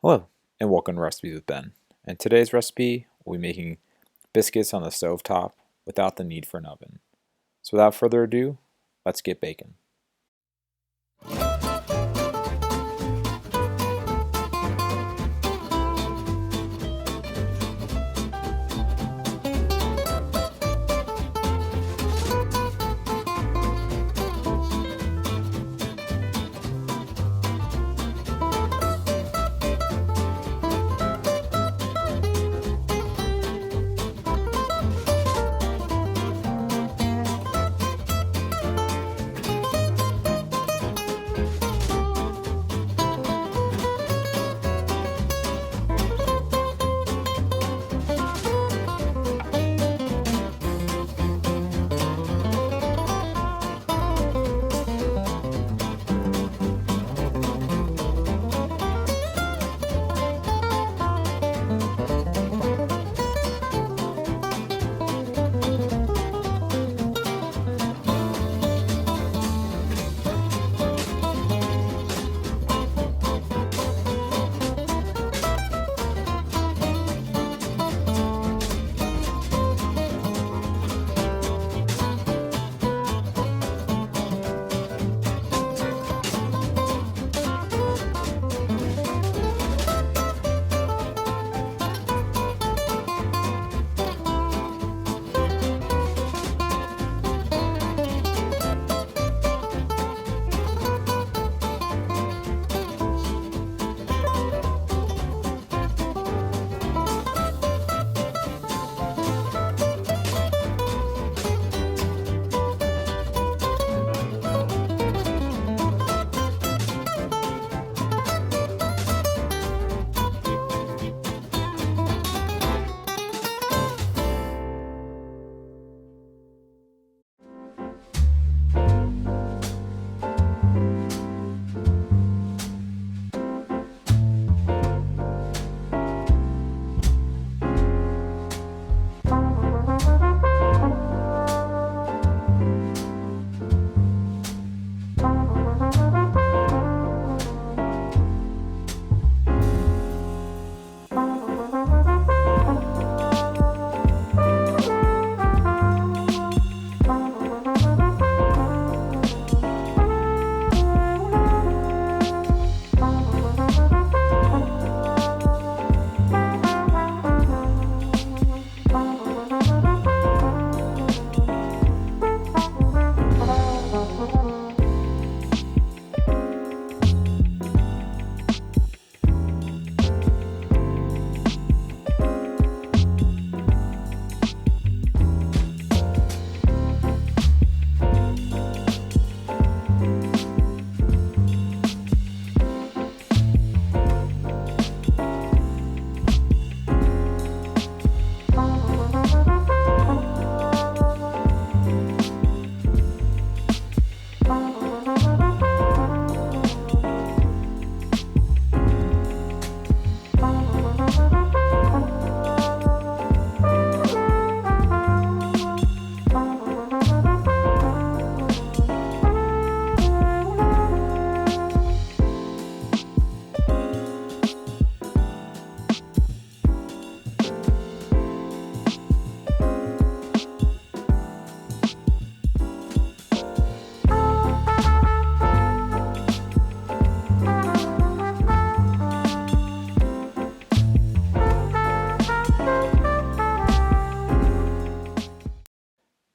Hello, and welcome to Recipes with Ben. And today's recipe, we'll be making biscuits on the stove top without the need for an oven. So without further ado, let's get baking.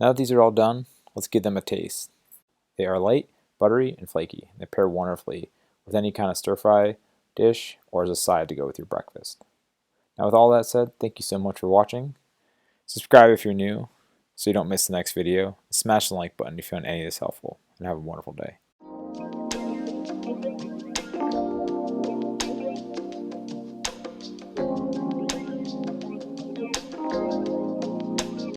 Now that these are all done, let's give them a taste. They are light, buttery, and flaky. They pair wonderfully with any kind of stir-fry dish or as a side to go with your breakfast. Now with all that said, thank you so much for watching. Subscribe if you're new so you don't miss the next video. Smash the like button if you found any of this helpful, and have a wonderful day.